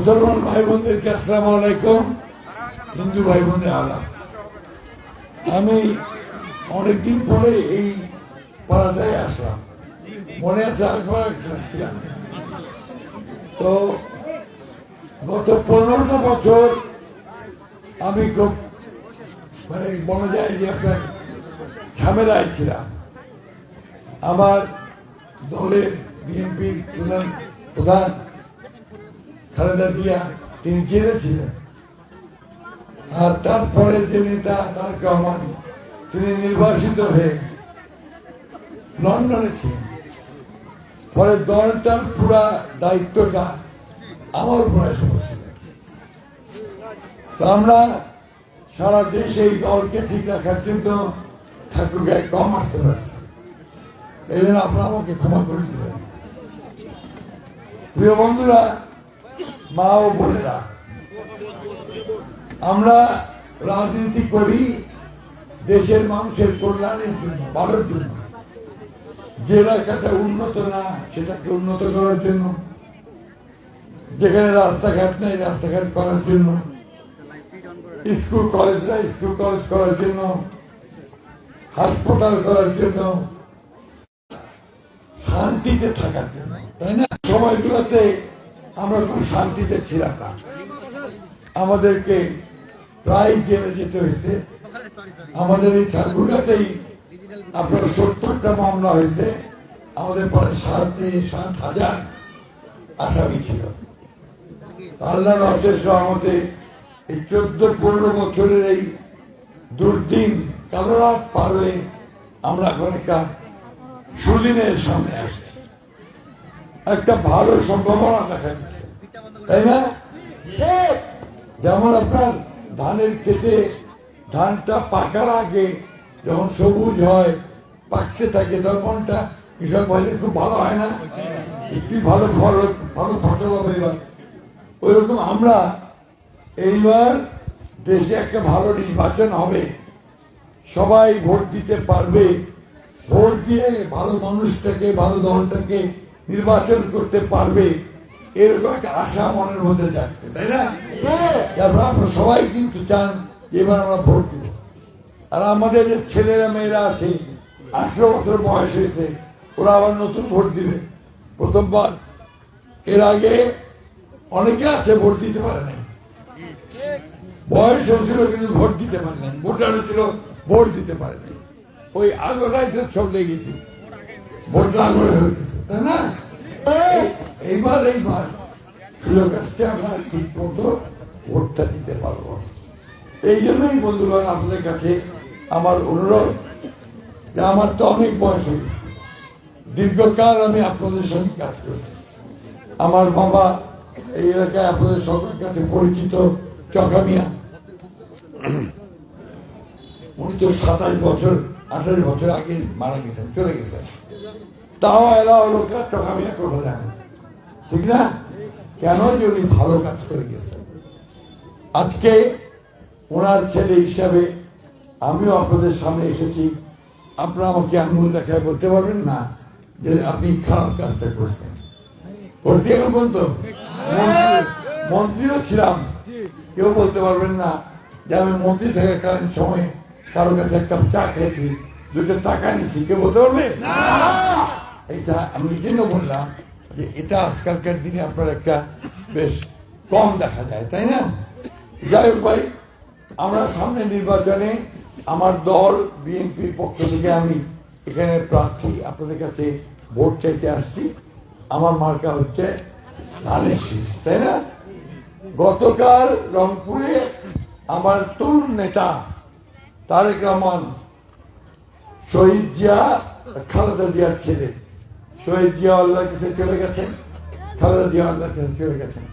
মুসলমান ভাই বোনদেরকে আসসালামু আলাইকুম, হিন্দু ভাই বোনদের আলাপ। আমি অনেকদিন পরে এই পাড়াটায় আসলাম, মনে আছে একবার ছিলাম। তো গত 15টা বছর আমি খুব মানে বলা যায় যে আপনার ঝামেলায় ছিলাম। আমার দলের বিএনপির প্রধান খালেদা জিয়া তিনি জেলে ছিলেন, আর তারপরে যে নেতা তারেক রহমান তিনি নির্বাচিত হয়ে লন্ডনে ছিলেন। ফলে দলটার পুরা দায়িত্বটা আমার উপরে এসে বসছিল। তো আমরা সারা দেশে এই দলকে ঠিক রাখার জন্য ঠাকুরগাঁয় কম আসতে পারছি। এই জন্য আপনারা আমাকে ক্ষমা করে দিবেন। প্রিয় বন্ধুরা, মা ও বোনেরা, আমরা রাজনীতি করি দেশের মানুষের কল্যাণের জন্য, ভালোর জন্য। যে এলাকাটা উন্নত না সেটাকে উন্নত করার জন্য, যেখানে রাস্তাঘাট নেই রাস্তাঘাট করার জন্য, স্কুল কলেজ নাই স্কুল কলেজ করার জন্য, হাসপাতাল করার জন্য, শান্তিতে থাকার জন্য, তাই না? সময়গুলোতে আমরা খুব শান্তিতে ছিলাম না, আমাদেরকে প্রায় জেলে যেতে হয়েছে। আমাদের এই ঠাকুরগাঁতেই আপনার 70টা মামলা হয়েছে, আমাদের পরে 7,000 আসামি ছিল। আল্লাহর অশেষ রহমতে এই 14-15 বছরের এই দুর্দিন কালো রাত পার হয়ে আমরা এখন একটা সুদিনের সামনে আসছি, একটা ভালো সম্ভাবনা দেখা যাচ্ছে, তাই না? যেমন আপনার ধানের ক্ষেতে ধানটা পাকার আগে যখন সবুজ হয়, পাকতে থাকে, তখনটা কৃষক ভাইদের খুব ভালো হয় না? একটু ভালো ফসল হবে। এবার ওইরকম আমরা এইবার দেশে একটা ভালো নির্বাচন হবে, সবাই ভোট দিতে পারবে, ভোট দিয়ে ভালো মানুষটাকে ভালো দলটাকে নির্বাচন করতে পারবে, এরকম একটা আশা মনের মধ্যে যাচ্ছে, তাই না? আপনারা সবাই কিন্তু চান এবার আমরা ভোট দিব। আর আমাদের যে ছেলেরা মেয়েরা আছে 18 বছর বয়স হয়েছে, ওরা আবার নতুন ভোট দিবে প্রথমবার। এর আগে অনেকে আছে ভোট দিতে পারে নাই, বয়স হয়েছিল কিন্তু ভোট দিতে পারে নাই, ভোটার হয়েছিল ভোট দিতে পারে নাই। ওই আগোটাই তো সব লেগেছে, ভোটটা আগরে হয়ে গেছে, তাই না? এইবার সুযোগ আসছে, আমরা ঠিক মতো ভোটটা দিতে পারবো। এই জন্যই বন্ধুগণ আপনাদের কাছে আমার অনুরোধ, যে আমার তো অনেক বয়স হয়েছে, দীর্ঘকাল আমি আপনাদের সঙ্গে কাজ করেছি। আমার বাবা এই এলাকায় আপনাদের সকলের কাছে পরিচিত, চকা মিয়া। উনি তো 28 বছর আগে মারা গেছেন, চলে গেছেন। তাও এরা লোক চকা মিয়া কথা জানেন, ঠিক না? কেন? যে উনি ভালো কাজ করে গেছেন। আজকে ওনার ছেলে হিসাবে আমিও আপনাদের সামনে এসেছি। আপনারা আমাকে আঙুল দেখায় বলতে পারবেন না যে আপনি খারাপ কাজটা করছেন। করছি এখন বলতো, মন্ত্রীও ছিলাম, কেউ বলতে পারবেন না যে আমি মন্ত্রী থাকাকালীন সময় কারো কাছে এক কাপ চা খেয়েছি, 2টা টাকা নিচ্ছি, কেউ বলতে পারবে? এটা আমি এই জন্য বললাম যে এটা আজকালকার দিনে আপনার একটা বেশ কম দেখা যায়, তাই না? যাই হোক ভাই, আমরা সামনে নির্বাচনে আমার দল বিএনপির পক্ষ থেকে আমি এখানে প্রার্থী, আপনাদের কাছে ভোট চাইতে আসছি। আমার মার্কা হচ্ছে ধানের শীষ, তাই না? গতকাল রংপুরে আমার তরুণ নেতা তারেক রহমান, শহীদ জিয়া, খালেদা জিয়ার ছেলে, শহীদ জিয়া আল্লাহর কাছে চলে গেছেন, খালেদা জিয়া আল্লাহর কাছে চলে গেছেন,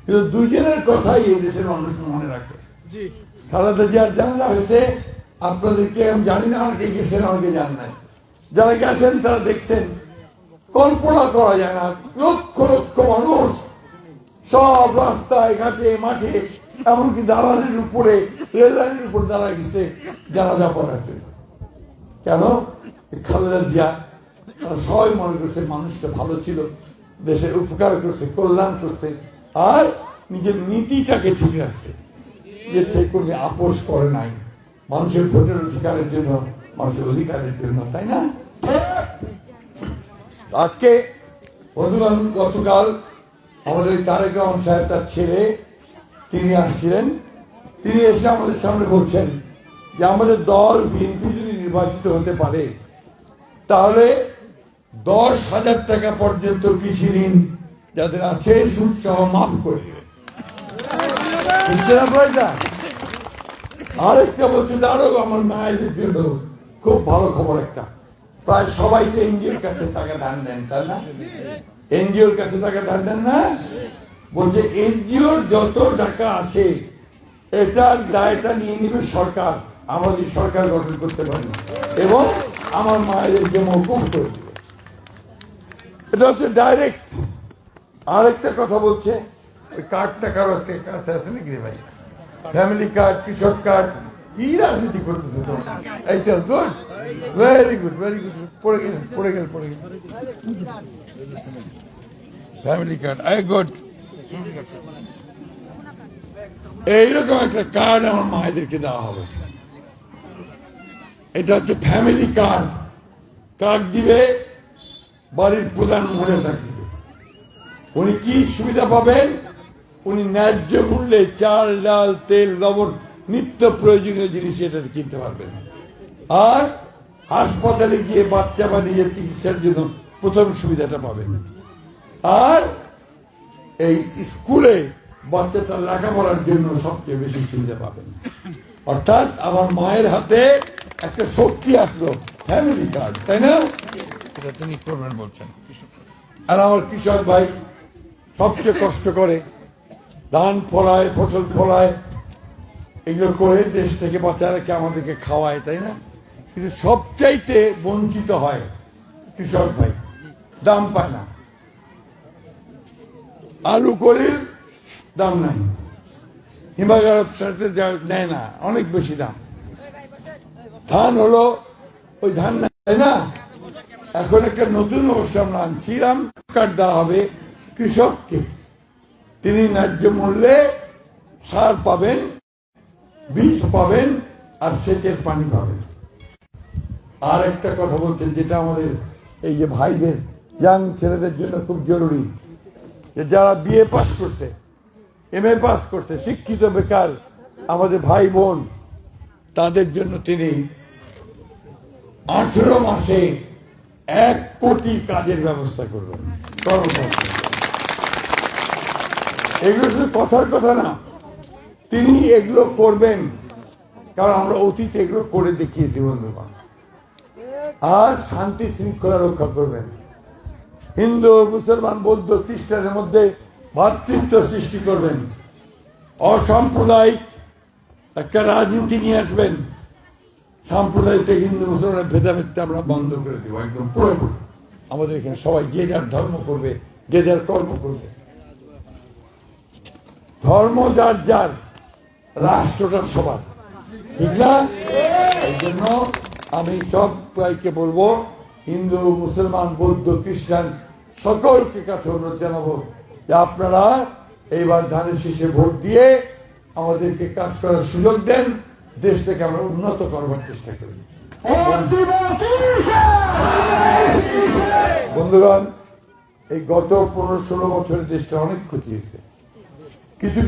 কিন্তু দুইজনের কথাই এই দেশের মানুষ মনে রাখে। খালেদা জিয়ার জানাজা হয়েছে, আপনাদেরকে আমি জানি না, অনেকে গেছেন অনেকে জান নাই। যারা গেছেন তারা দেখছেন, কল্পনা করা যায় না, লক্ষ লক্ষ মানুষ সব রাস্তায় ঘাটে মাঠে, এমনকি দালানের উপরে, রেল লাইনের উপরে দাঁড়ায় গেছে জানাজা পড়ার জন্য। কেন? খালেদা জিয়া তারা সবাই মনে করছে মানুষটা ভালো ছিল, দেশের উপকার করছে, কল্যাণ করছে, আর নিজের নীতিটাকে ঠিক রাখছে, যে সে কোনো আপোষ করে নাই মানুষের ভোটের অধিকারের জন্য, মানুষের অধিকারের জন্য, তাই না? আজকে বন্ধুগণ, গতকাল আমাদের তারেক রহমান সাহেব তার ছেলে তিনি আসছিলেন, তিনি এসে আমাদের সামনে বলছেন যে আমাদের দল বিএনপি যদি নির্বাচিত হতে পারে তাহলে 10,000 টাকা পর্যন্ত কৃষি ঋণ যাদের আছে সুদ সহ মাফ করে দেবে। আরেকটা বলছেন, আরো আমার মায়েদের জন্য খুব ভালো খবর একটা, প্রায় সবাই তো এনজিওর কাছে টাকা ধার নেন, তাই না? এনজিওর কাছে টাকা ধার নেন না, বলছে এনজিওর যত টাকা আছে এটার দায়টা নিয়ে নিবে সরকার, আমাদের সরকার গঠন করতে পারে এবং আমার মায়েদেরকে মৌকুফ করে দেবে। এটা হচ্ছে ডাইরেক্ট। আরেকটা কথা বলছে, ওই কার্ডটা কারো কাছে আছে নাকি রে ভাই? ফ্যামিলি কার্ড, কৃষক কার্ড, কি রাজনীতি করতেছে তো? এইটা good, very good, very good. পড়ে গেল ফ্যামিলি কার্ড, আই গুড। এইরকম একটা কার্ড আমার মায়েদেরকে দেওয়া হবে। এটা হচ্ছে ফ্যামিলি কার্ড। কার্ড দিবে বাড়ির প্রধান মহিলা দিবে। উনি কি সুবিধা পাবেন? উনি ন্যায্য মূল্যে চাল, ডাল, তেল, লবণ, নিত্য প্রয়োজনীয় জিনিস এটা কিনতে পারবেন। আর হাসপাতালে গিয়ে বাচ্চা বা নিজের চিকিৎসার জন্য প্রথম সুবিধাটা পাবেন। আর এই স্কুলে বাচ্চাটা লেখাপড়ার জন্য সবচেয়ে বেশি সুবিধা পাবেন। অর্থাৎ আমার মায়ের হাতে একটা শক্তি আসলো, ফ্যামিলি কার্ড, তাই না? এটা তিনি করবেন বলছেন। আর আমার কৃষক ভাই সবচেয়ে কষ্ট করে, ধান ফলায়, ফসল ফলায়, এগুলো করে দেশ থেকে বাঁচায় রেখে আমাদেরকে খাওয়ায়, তাই না? কিন্তু সবচাইতে বঞ্চিত হয় কৃষক ভাই, দাম পায় না। আলু করির দাম নাই, হিমাগার নেয় না, অনেক বেশি দাম। ধান হলো ওই ধান নাই, তাই না? এখন একটা নতুন অবস্থা আমরা আনছিলাম, কার্ড দেওয়া হবে কৃষককে, তিনি ন্যায্য মূল্যে সার পাবেন, বীজ পাবেন, আর সেচের পানি পাবেন। আর একটা কথা বলছেন, যেটা আমাদের এই যে ভাইদের, ইয়াং ছেলেদের জন্য খুব জরুরি, যে যারা বিএ পাস করছে, এমএ পাস করছে, শিক্ষিত বেকার আমাদের ভাই বোন, তাদের জন্য তিনি 18 মাসে 1 কোটি কাজের ব্যবস্থা করবেন। এগুলো শুধু কথার কথা না, তিনি এগুলো করবেন, কারণ আমরা অতীতে এগুলো করে দেখিয়েছি বন্ধুগণ। আর শান্তি শৃঙ্খলা রক্ষা করবেন, হিন্দু, মুসলমান, বৌদ্ধ, খ্রিস্টানের মধ্যে ভ্রাতৃত্ব সৃষ্টি করবেন, অসাম্প্রদায়িক একটা রাজনীতি নিয়ে আসবেন, সাম্প্রদায়িক হিন্দু মুসলমানের ভেদাভেদটা আমরা বন্ধ করে দেবো একদম পুরোপুরি। আমাদের এখানে সবাই যে যার ধর্ম করবে, যে যার কর্ম করবে, ধর্ম যার যার, রাষ্ট্রটা সবার, ঠিক না? এই জন্য আমি সবাইকে বলবো, হিন্দু, মুসলমান, বৌদ্ধ, খ্রিস্টান সকলকে কাছে অনুরোধ জানাবো যে আপনারা এইবার ধানের শীষে ভোট দিয়ে আমাদেরকে কাজ করার সুযোগ দেন, দেশটাকে আমরা উন্নত করবার চেষ্টা করি। বন্ধুগণ, এই গত 15-16 বছরে দেশটা অনেক ক্ষতি হয়েছে। কিছু